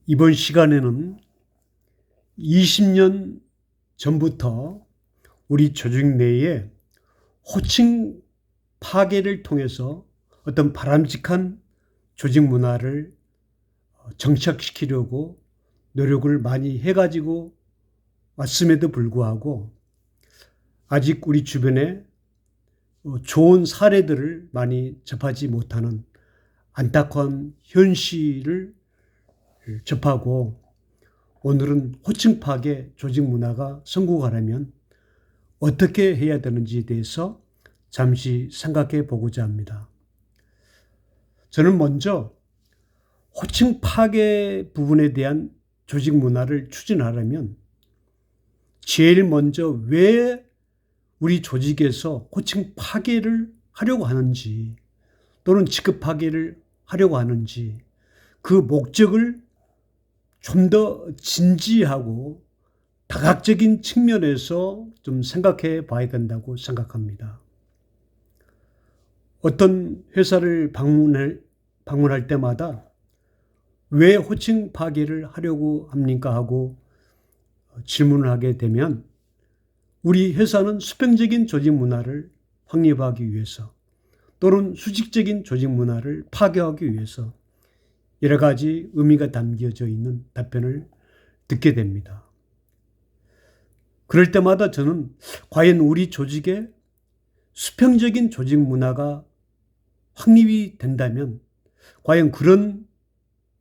이번 시간에는 20년 전부터 우리 조직 내에 호칭 파괴를 통해서 어떤 바람직한 조직 문화를 정착시키려고 노력을 많이 해가지고 왔음에도 불구하고 아직 우리 주변에 좋은 사례들을 많이 접하지 못하는 안타까운 현실을 접하고, 오늘은 호칭 파괴 조직 문화가 성공하려면 어떻게 해야 되는지에 대해서 잠시 생각해 보고자 합니다. 저는 먼저 호칭 파괴 부분에 대한 조직 문화를 추진하려면 제일 먼저 왜 우리 조직에서 호칭 파괴를 하려고 하는지, 또는 직급 파괴를 하려고 하는지, 그 목적을 좀 더 진지하고 다각적인 측면에서 좀 생각해 봐야 된다고 생각합니다. 어떤 회사를 방문할 때마다 왜 호칭 파괴를 하려고 합니까? 하고 질문을 하게 되면, 우리 회사는 수평적인 조직 문화를 확립하기 위해서, 또는 수직적인 조직 문화를 파괴하기 위해서 여러 가지 의미가 담겨져 있는 답변을 듣게 됩니다. 그럴 때마다 저는 과연 우리 조직에 수평적인 조직 문화가 확립이 된다면 과연 그런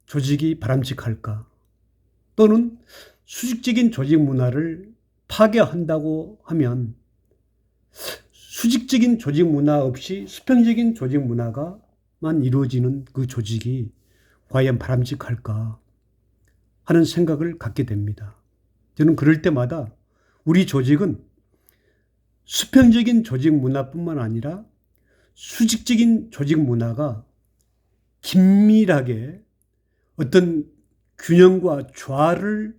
조직이 바람직할까? 또는 수직적인 조직 문화를 파괴한다고 하면 수직적인 조직 문화 없이 수평적인 조직 문화가만 이루어지는 그 조직이 과연 바람직할까 하는 생각을 갖게 됩니다. 저는 그럴 때마다 우리 조직은 수평적인 조직 문화뿐만 아니라 수직적인 조직 문화가 긴밀하게 어떤 균형과 조화를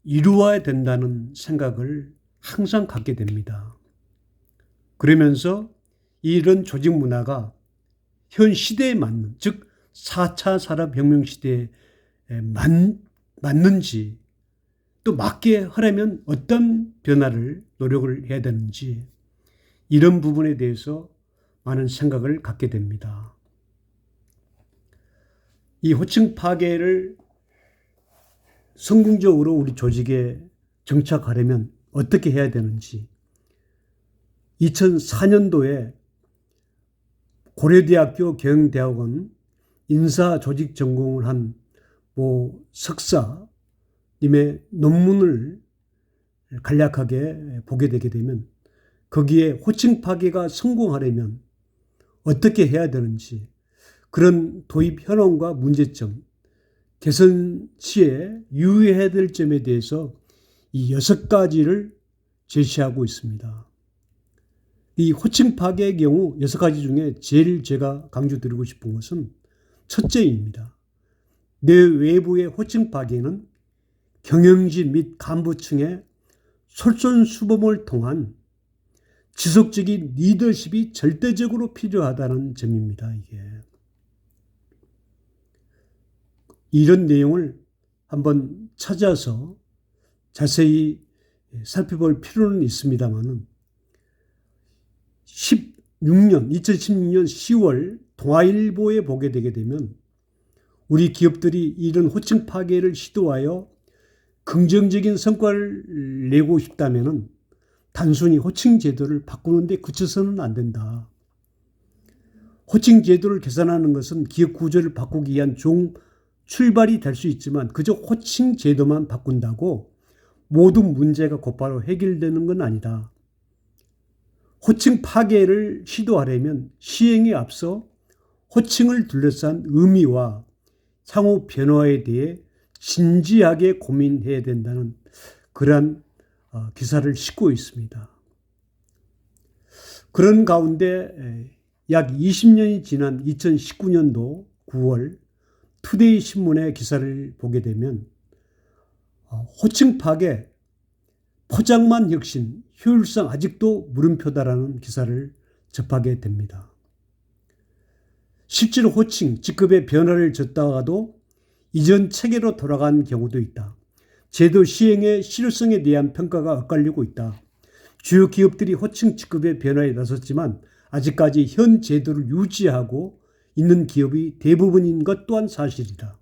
이루어야 된다는 생각을 항상 갖게 됩니다. 그러면서 이런 조직 문화가 현 시대에 맞는, 즉 4차 산업혁명 시대에 맞는지, 또 맞게 하려면 어떤 변화를 노력을 해야 되는지, 이런 부분에 대해서 많은 생각을 갖게 됩니다. 이 호칭 파괴를 성공적으로 우리 조직에 정착하려면 어떻게 해야 되는지, 2004년도에 고려대학교 경영대학원 인사조직 전공을 한 석사님의 논문을 간략하게 보게 되게 되면, 거기에 호칭 파괴가 성공하려면 어떻게 해야 되는지, 그런 도입 현황과 문제점, 개선 시에 유의해야 될 점에 대해서 이 6가지를 제시하고 있습니다. 이 호칭 파괴의 경우 6가지 중에 제일 제가 강조드리고 싶은 것은 첫째입니다. 내 외부의 호칭 파괴는 경영진 및 간부층의 솔선수범을 통한 지속적인 리더십이 절대적으로 필요하다는 점입니다. 이런 내용을 한번 찾아서 자세히 살펴볼 필요는 있습니다만, 2016년 10월 동아일보에 보게 되게 되면, 우리 기업들이 이런 호칭 파괴를 시도하여 긍정적인 성과를 내고 싶다면 단순히 호칭 제도를 바꾸는 데 그쳐서는 안 된다. 호칭 제도를 개선하는 것은 기업 구조를 바꾸기 위한 좋은 출발이 될 수 있지만, 그저 호칭 제도만 바꾼다고 모든 문제가 곧바로 해결되는 건 아니다. 호칭 파괴를 시도하려면 시행에 앞서 호칭을 둘러싼 의미와 향후 변화에 대해 진지하게 고민해야 된다는 그러한 기사를 싣고 있습니다. 그런 가운데 약 20년이 지난 2019년도 9월 투데이 신문의 기사를 보게 되면, 호칭 파괴, 포장만 혁신, 효율성 아직도 물음표다라는 기사를 접하게 됩니다. 실제로 호칭, 직급의 변화를 줬다가도 이전 체계로 돌아간 경우도 있다. 제도 시행의 실효성에 대한 평가가 엇갈리고 있다. 주요 기업들이 호칭 직급의 변화에 나섰지만 아직까지 현 제도를 유지하고 있는 기업이 대부분인 것 또한 사실이다.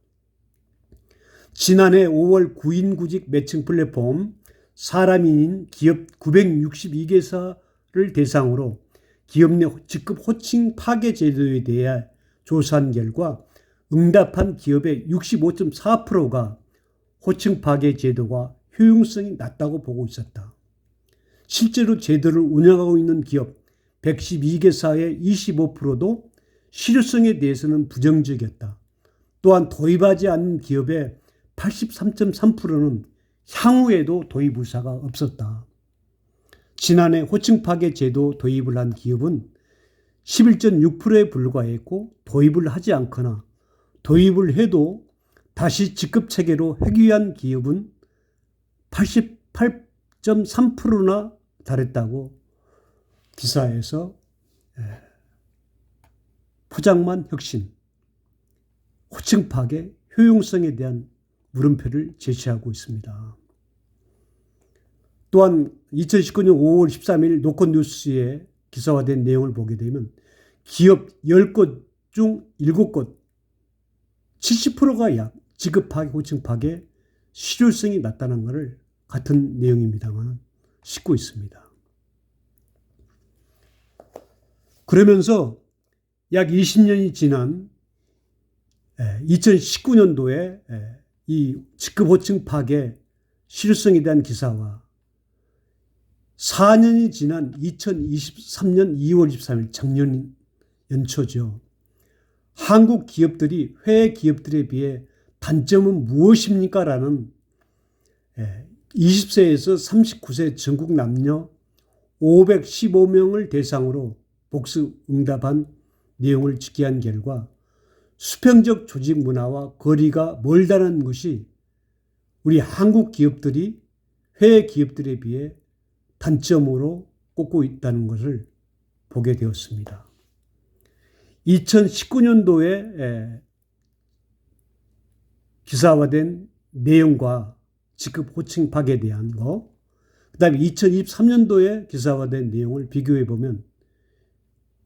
지난해 5월 9인 구직 매칭 플랫폼 사람인인 기업 962개사를 대상으로 기업 내 직급 호칭 파괴 제도에 대해 조사한 결과 응답한 기업의 65.4%가 호칭 파괴 제도가 효용성이 낮다고 보고 있었다. 실제로 제도를 운영하고 있는 기업 112개사의 25%도 실효성에 대해서는 부정적이었다. 또한 도입하지 않는 기업의 83.3%는 향후에도 도입 의사가 없었다. 지난해 호칭 파괴 제도 도입을 한 기업은 11.6%에 불과했고 도입을 하지 않거나 도입을 해도 다시 직급 체계로 회귀한 기업은 88.3%나 달했다고 기사에서 포장만 혁신, 호칭 파괴 효용성에 대한 물음표를 제시하고 있습니다. 또한 2019년 5월 13일 노컷뉴스에 기사화된 내용을 보게 되면 기업 10곳 중 7곳 70%가 약 직급 파괴, 호칭 파괴 실효성이 낮다는 것을 같은 내용입니다만 싣고 있습니다. 그러면서 약 20년이 지난 2019년도에 이 직급 호칭 파괴 실효성에 대한 기사와 4년이 지난 2023년 2월 23일 작년 연초죠. 한국 기업들이 해외 기업들에 비해 단점은 무엇입니까? 라는 20세에서 39세 전국 남녀 515명을 대상으로 복수 응답한 내용을 집계한 결과 수평적 조직 문화와 거리가 멀다는 것이 우리 한국 기업들이 해외 기업들에 비해 단점으로 꼽고 있다는 것을 보게 되었습니다. 2019년도에 기사화된 내용과 직급 호칭 파괴에 대한 거, 그 다음에 2023년도에 기사화된 내용을 비교해 보면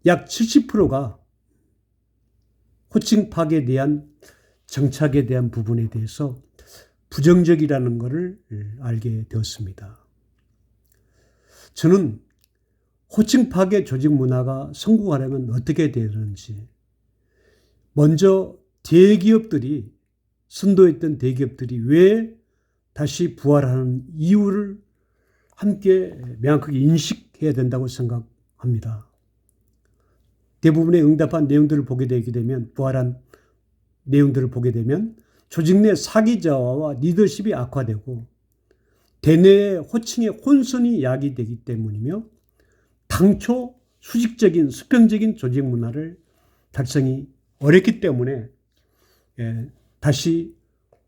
약 70%가 호칭 파괴에 대한 정착에 대한 부분에 대해서 부정적이라는 것을 알게 되었습니다. 저는 호칭 파괴 조직 문화가 성공하려면 어떻게 되는지, 먼저 대기업들이 선도했던 대기업들이 왜 다시 부활하는 이유를 함께 명확하게 인식해야 된다고 생각합니다. 대부분의 응답한 내용들을 보게 되게 되면, 부활한 내용들을 보게 되면 조직 내 사기 저하와 리더십이 악화되고 대내의 호칭의 혼선이 야기되기 때문이며 당초 수직적인 수평적인 조직 문화를 달성이 어렵기 때문에 다시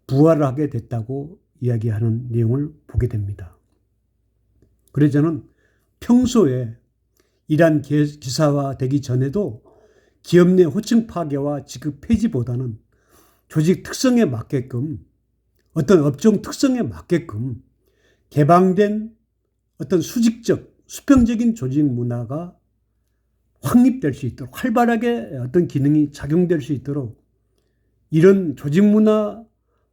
부활을 하게 됐다고 이야기하는 내용을 보게 됩니다. 그래서 저는 평소에 이러한 기사화되기 전에도 기업 내 호칭 파괴와 직급 폐지보다는 조직 특성에 맞게끔, 어떤 업종 특성에 맞게끔 개방된 어떤 수직적, 수평적인 조직 문화가 확립될 수 있도록, 활발하게 어떤 기능이 작용될 수 있도록 이런 조직 문화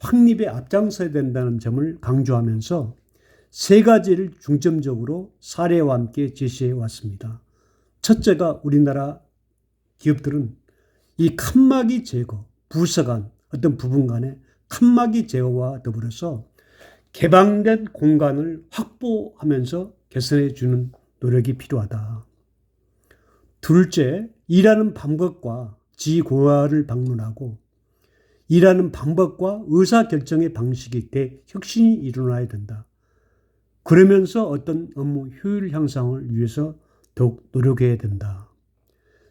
확립에 앞장서야 된다는 점을 강조하면서 세 가지를 중점적으로 사례와 함께 제시해 왔습니다. 첫째가 우리나라 기업들은 이 칸막이 제거, 부서 간 어떤 부분 간의 칸막이 제거와 더불어서 개방된 공간을 확보하면서 개선해 주는 노력이 필요하다. 둘째, 일하는 방법과 지고화를 방문하고 일하는 방법과 의사결정의 방식이 대혁신이 일어나야 된다. 그러면서 어떤 업무 효율 향상을 위해서 더욱 노력해야 된다.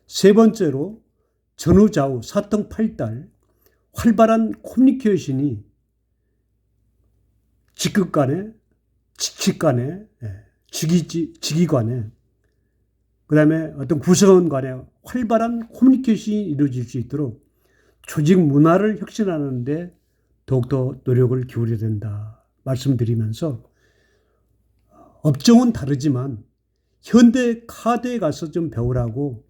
세 번째로 전후좌우 사통팔달 활발한 커뮤니케이션이 직급 간에, 직책 간에, 직위 간에, 그 다음에 어떤 구성원 간에 활발한 커뮤니케이션이 이루어질 수 있도록 조직 문화를 혁신하는 데 더욱더 노력을 기울여야 된다 말씀드리면서, 업종은 다르지만 현대카드에 가서 좀 배우라고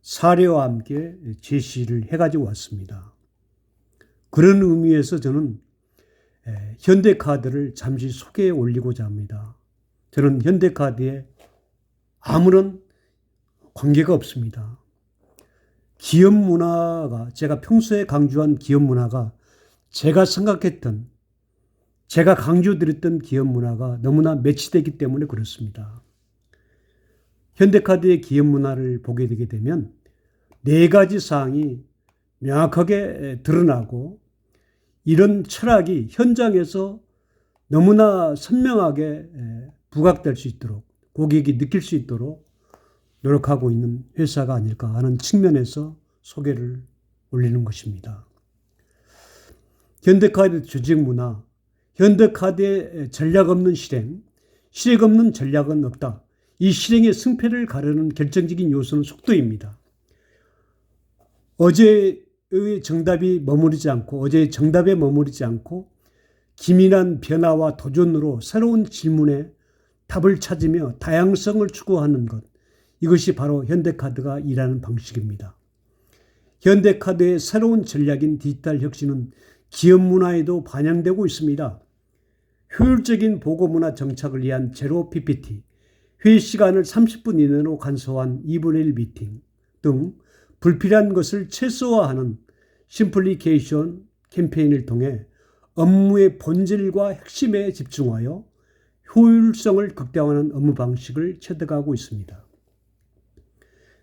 사례와 함께 제시를 해가지고 왔습니다. 그런 의미에서 저는 현대카드를 잠시 소개해 올리고자 합니다. 저는 현대카드에 아무런 관계가 없습니다. 기업 문화가, 제가 평소에 강조한 기업 문화가, 제가 생각했던, 제가 강조드렸던 기업 문화가 너무나 매치되기 때문에 그렇습니다. 현대카드의 기업 문화를 보게 되게 되면 4가지 사항이 명확하게 드러나고, 이런 철학이 현장에서 너무나 선명하게 부각될 수 있도록, 고객이 느낄 수 있도록 노력하고 있는 회사가 아닐까 하는 측면에서 소개를 올리는 것입니다. 현대카드 조직 문화, 현대카드의 전략 없는 실행, 실행 없는 전략은 없다. 이 실행의 승패를 가르는 결정적인 요소는 속도입니다. 어제의 정답이 머무르지 않고, 어제의 정답에 머무르지 않고 기민한 변화와 도전으로 새로운 질문에 답을 찾으며 다양성을 추구하는 것, 이것이 바로 현대카드가 일하는 방식입니다. 현대카드의 새로운 전략인 디지털 혁신은 기업 문화에도 반영되고 있습니다. 효율적인 보고문화 정착을 위한 제로 PPT, 회의 시간을 30분 이내로 간소화한 2분의 1 미팅 등 불필요한 것을 최소화하는 심플리케이션 캠페인을 통해 업무의 본질과 핵심에 집중하여 효율성을 극대화하는 업무 방식을 체득하고 있습니다.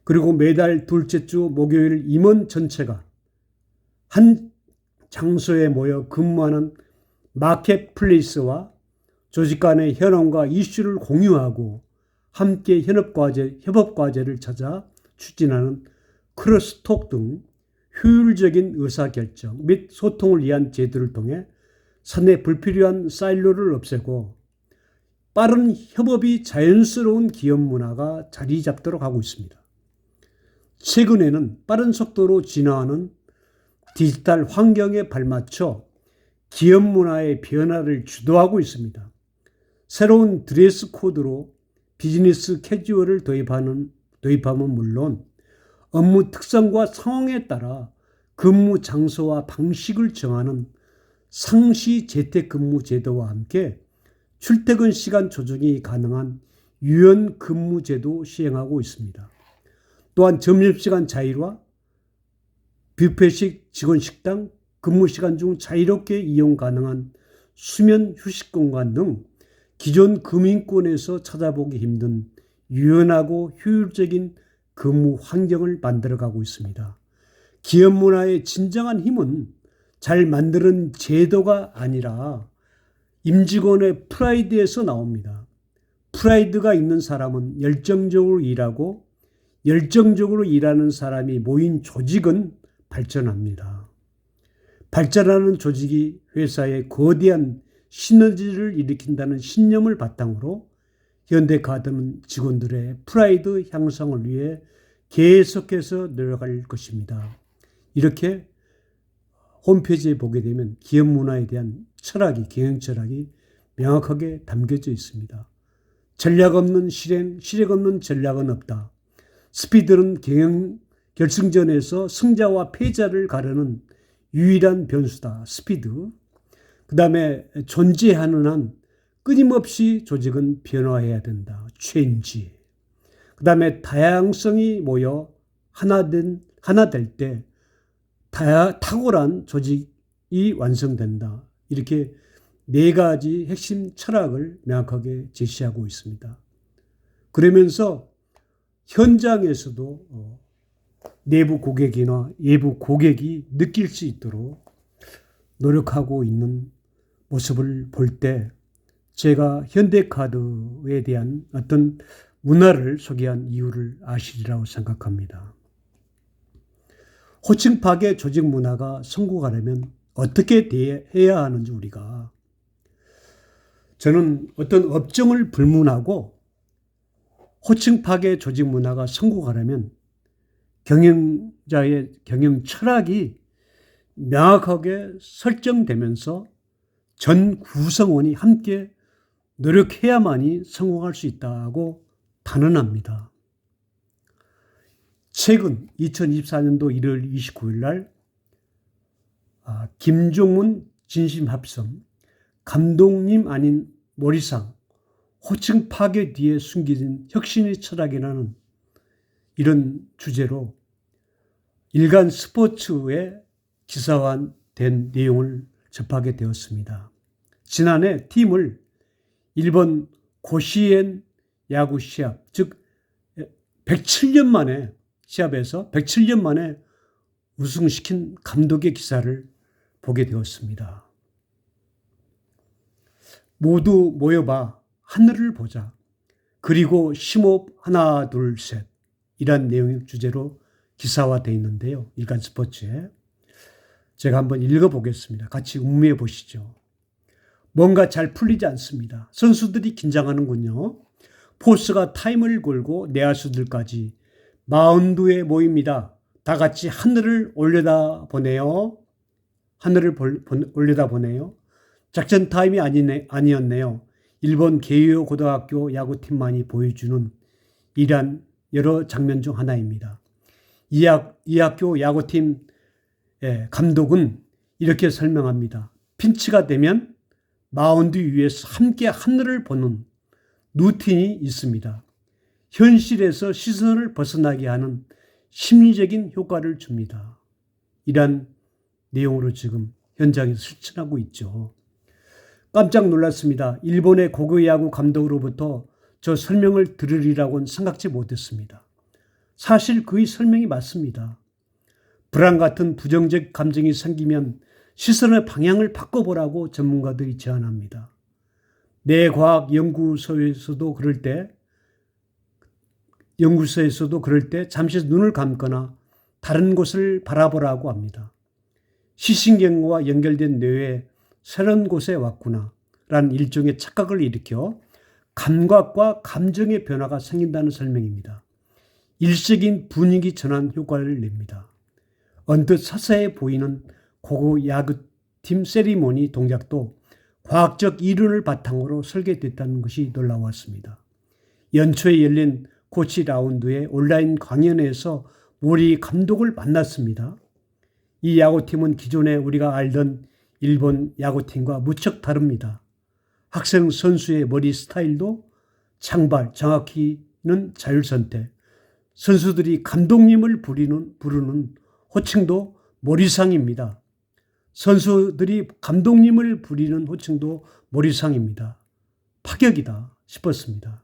그리고 매달 둘째 주 목요일 임원 전체가 한 장소에 모여 근무하는 마켓플레이스와 조직 간의 현황과 이슈를 공유하고 함께 협업과제를 찾아 추진하는 크로스톡 등 효율적인 의사결정 및 소통을 위한 제도를 통해 사내 불필요한 사일로를 없애고 빠른 협업이 자연스러운 기업 문화가 자리 잡도록 하고 있습니다. 최근에는 빠른 속도로 진화하는 디지털 환경에 발맞춰 기업 문화의 변화를 주도하고 있습니다. 새로운 드레스 코드로 비즈니스 캐주얼을 도입하면 물론 업무 특성과 상황에 따라 근무 장소와 방식을 정하는 상시 재택근무 제도와 함께 출퇴근 시간 조정이 가능한 유연 근무 제도 시행하고 있습니다. 또한 점심시간 자율화, 뷔페식 직원 식당, 근무 시간 중 자유롭게 이용 가능한 수면 휴식 공간 등 기존 금융권에서 찾아보기 힘든 유연하고 효율적인 근무 환경을 만들어가고 있습니다. 기업 문화의 진정한 힘은 잘 만드는 제도가 아니라 임직원의 프라이드에서 나옵니다. 프라이드가 있는 사람은 열정적으로 일하고, 열정적으로 일하는 사람이 모인 조직은 발전합니다. 발전하는 조직이 회사에 거대한 시너지를 일으킨다는 신념을 바탕으로 현대카드는 직원들의 프라이드 향상을 위해 계속해서 노력할 것입니다. 이렇게 홈페이지에 보게 되면 기업 문화에 대한 철학이, 경영 철학이 명확하게 담겨져 있습니다. 전략 없는 실행, 실행 없는 전략은 없다. 스피드는 경영 결승전에서 승자와 패자를 가르는 유일한 변수다. 스피드. 그 다음에 존재하는 한 끊임없이 조직은 변화해야 된다. 체인지. 그 다음에 다양성이 모여 하나 될 때 탁월한 조직이 완성된다. 이렇게 4가지 핵심 철학을 명확하게 제시하고 있습니다. 그러면서 현장에서도 내부 고객이나 외부 고객이 느낄 수 있도록 노력하고 있는 모습을 볼 때 제가 현대카드에 대한 어떤 문화를 소개한 이유를 아시리라고 생각합니다. 호칭 파괴 조직 문화가 성공하려면 어떻게 해야 하는지 우리가, 저는 어떤 업종을 불문하고 호칭 파괴 조직 문화가 성공하려면 경영자의 경영 철학이 명확하게 설정되면서 전 구성원이 함께 노력해야만이 성공할 수 있다고 단언합니다. 최근 2024년도 1월 29일 날 김종문 진심합성 감독님 아닌 모리상 호칭 파괴 뒤에 숨겨진 혁신의 철학이라는 이런 주제로 일간 스포츠에 기사화된 내용을 접하게 되었습니다. 지난해 팀을 일본 고시엔 야구 시합, 즉 107년 만에 시합에서 107년 만에 우승시킨 감독의 기사를 보게 되었습니다. 모두 모여봐 하늘을 보자. 그리고 심호흡 하나 둘 셋 이란 내용의 주제로 기사화되어 있는데요. 일간 스포츠에. 제가 한번 읽어보겠습니다. 같이 음미해 보시죠. 뭔가 잘 풀리지 않습니다. 선수들이 긴장하는군요. 포스가 타임을 걸고 내야수들까지 마운드에 모입니다. 다 같이 하늘을 올려다 보네요. 올려다 보네요. 작전 타임이 아니었네요. 일본 게이오 고등학교 야구팀만이 보여주는 이러한 여러 장면 중 하나입니다. 이 학교 야구팀 감독은 이렇게 설명합니다. 핀치가 되면 마운드 위에서 함께 하늘을 보는 루틴이 있습니다. 현실에서 시선을 벗어나게 하는 심리적인 효과를 줍니다. 이러한 내용으로 지금 현장에서 실천하고 있죠. 깜짝 놀랐습니다. 일본의 고교 야구 감독으로부터 저 설명을 들으리라고는 생각지 못했습니다. 사실 그의 설명이 맞습니다. 불안 같은 부정적 감정이 생기면 시선의 방향을 바꿔보라고 전문가들이 제안합니다. 뇌과학 연구소에서도 그럴 때 잠시 눈을 감거나 다른 곳을 바라보라고 합니다. 시신경과 연결된 뇌에 새로운 곳에 왔구나 라는 일종의 착각을 일으켜 감각과 감정의 변화가 생긴다는 설명입니다. 일시적인 분위기 전환 효과를 냅니다. 언뜻 사사해 보이는 고고 야구팀 세리머니 동작도 과학적 이론을 바탕으로 설계됐다는 것이 놀라웠습니다. 연초에 열린 코치 라운드의 온라인 강연회에서 모리 감독을 만났습니다. 이 야구팀은 기존에 우리가 알던 일본 야구팀과 무척 다릅니다. 학생 선수의 머리 스타일도 장발, 정확히는 자율선택, 선수들이 감독님을 부르는 호칭도 모리상입니다. 선수들이 감독님을 부리는 호칭도 모리상입니다. 파격이다 싶었습니다.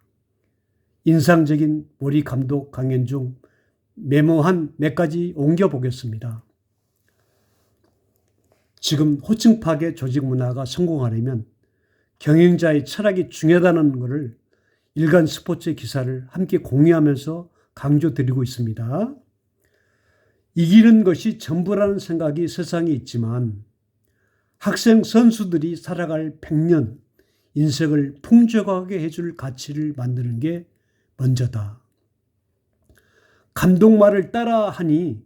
인상적인 모리 감독 강연 중 메모한 몇 가지 옮겨보겠습니다. 지금 호칭 파괴 조직 문화가 성공하려면 경영자의 철학이 중요하다는 것을 일간 스포츠의 기사를 함께 공유하면서 강조드리고 있습니다. 이기는 것이 전부라는 생각이 세상에 있지만 학생 선수들이 살아갈 100년 인생을 풍족하게 해줄 가치를 만드는 게 먼저다. 감독 말을 따라하니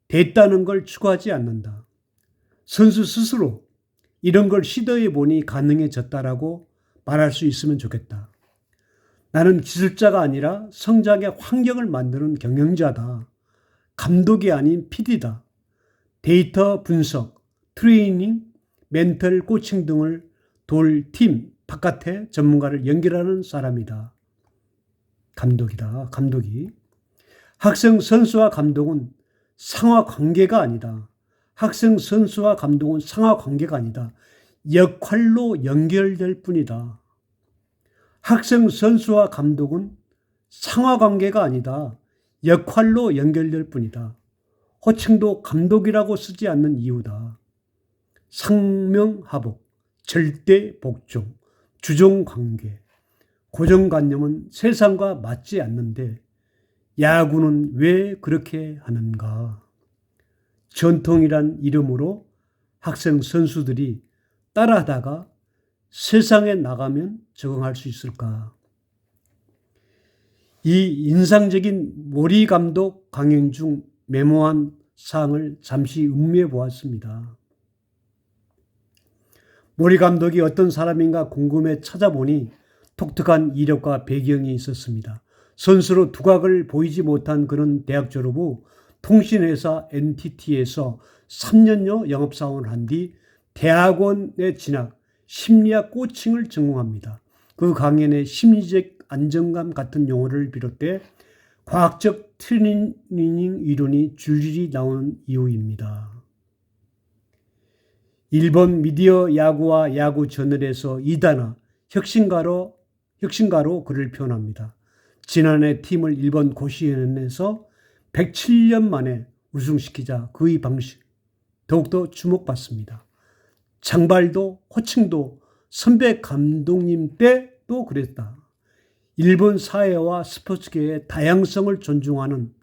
됐다는 걸 추구하지 않는다. 선수 스스로 이런 걸 시도해 보니 가능해졌다라고 말할 수 있으면 좋겠다. 나는 기술자가 아니라 성장의 환경을 만드는 경영자다. 감독이 아닌 PD다. 데이터 분석, 트레이닝, 멘털 코칭 등을 돌 팀 바깥에 전문가를 연결하는 사람이다. 감독이다. 감독이. 학생 선수와 감독은 상하 관계가 아니다. 학생 선수와 감독은 상하 관계가 아니다. 역할로 연결될 뿐이다. 학생 선수와 감독은 상하 관계가 아니다. 역할로 연결될 뿐이다. 호칭도 감독이라고 쓰지 않는 이유다. 상명하복, 절대 복종, 주종관계, 고정관념은 세상과 맞지 않는데 야구는 왜 그렇게 하는가? 전통이란 이름으로 학생 선수들이 따라하다가 세상에 나가면 적응할 수 있을까? 이 인상적인 모리 감독 강연 중 메모한 사항을 잠시 음미해 보았습니다. 모리 감독이 어떤 사람인가 궁금해 찾아보니 독특한 이력과 배경이 있었습니다. 선수로 두각을 보이지 못한 그는 대학 졸업 후 통신회사 NTT에서 3년여 영업사원을 한 뒤 대학원에 진학, 심리학 코칭을 전공합니다. 그 강연에 심리적 안정감 같은 용어를 비롯해 과학적 트레이닝 이론이 줄줄이 나오는 이유입니다. 일본 미디어 야구와 야구 저널에서 이다나 혁신가로 그를 표현합니다. 지난해 팀을 일본 고시원에서 107년 만에 우승시키자 그의 방식 더욱더 주목받습니다. 장발도 호칭도 선배 감독님 때도 그랬다. 일본 사회와 스포츠계의 다양성을 존중하는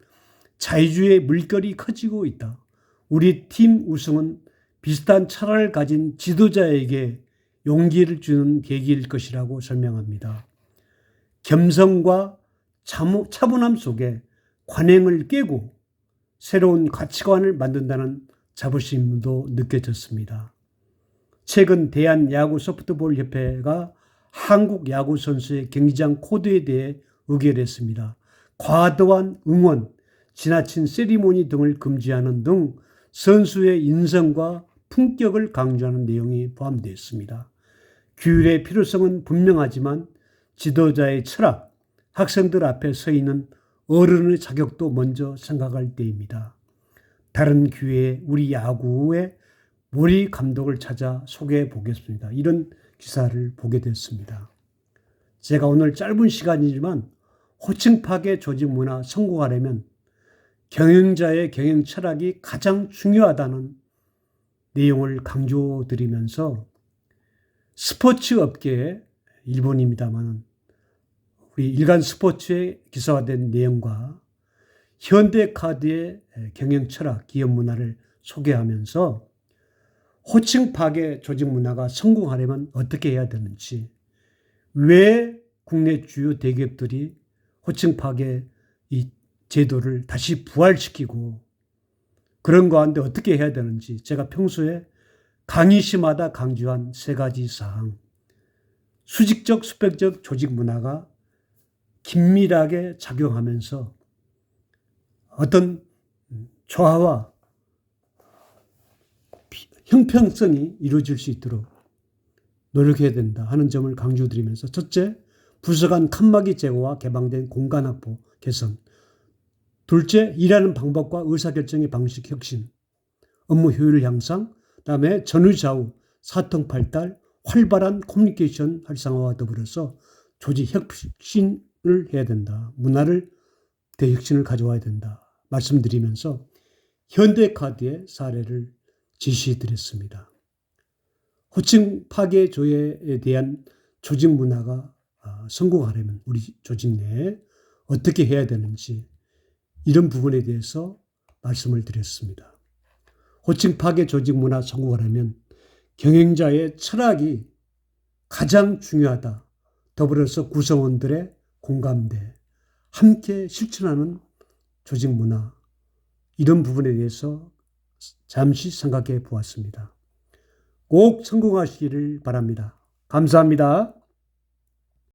자유주의 물결이 커지고 있다. 우리 팀 우승은 비슷한 철학을 가진 지도자에게 용기를 주는 계기일 것이라고 설명합니다. 겸손과 차분함 속에 관행을 깨고 새로운 가치관을 만든다는 자부심도 느껴졌습니다. 최근 대한야구소프트볼협회가 한국 야구 선수의 경기장 코드에 대해 의결했습니다. 과도한 응원, 지나친 세리머니 등을 금지하는 등 선수의 인성과 품격을 강조하는 내용이 포함되어 있습니다. 규율의 필요성은 분명하지만 지도자의 철학, 학생들 앞에 서 있는 어른의 자격도 먼저 생각할 때입니다. 다른 기회에 우리 야구의 모리 감독을 찾아 소개해 보겠습니다. 이런 기사를 보게 됐습니다. 제가 오늘 짧은 시간이지만 호칭 파괴 조직 문화 성공하려면 경영자의 경영 철학이 가장 중요하다는 내용을 강조드리면서 스포츠 업계의 일본입니다만 우리 일간 스포츠에 기사화된 내용과 현대카드의 경영 철학, 기업 문화를 소개하면서 호칭 파괴 조직 문화가 성공하려면 어떻게 해야 되는지, 왜 국내 주요 대기업들이 호칭 파괴 이 제도를 다시 부활시키고 그런 가운데 어떻게 해야 되는지 제가 평소에 강의 시마다 강조한 3가지 사항, 수직적, 수평적 조직 문화가 긴밀하게 작용하면서 어떤 조화와 형평성이 이루어질 수 있도록 노력해야 된다 하는 점을 강조드리면서, 첫째, 부서 간 칸막이 제거와 개방된 공간 확보 개선. 둘째, 일하는 방법과 의사결정의 방식 혁신, 업무 효율 향상, 그다음에 전후좌우, 사통팔달, 활발한 커뮤니케이션 활성화와 더불어서 조직 혁신을 해야 된다. 문화를 대혁신을 가져와야 된다. 말씀드리면서 현대카드의 사례를 제시해드렸습니다. 호칭 파괴 조회에 대한 조직 문화가 성공하려면 우리 조직 내에 어떻게 해야 되는지 이런 부분에 대해서 말씀을 드렸습니다. 호칭 파괴 조직 문화 성공하려면 경영자의 철학이 가장 중요하다. 더불어서 구성원들의 공감대, 함께 실천하는 조직 문화, 이런 부분에 대해서 잠시 생각해 보았습니다. 꼭 성공하시기를 바랍니다. 감사합니다.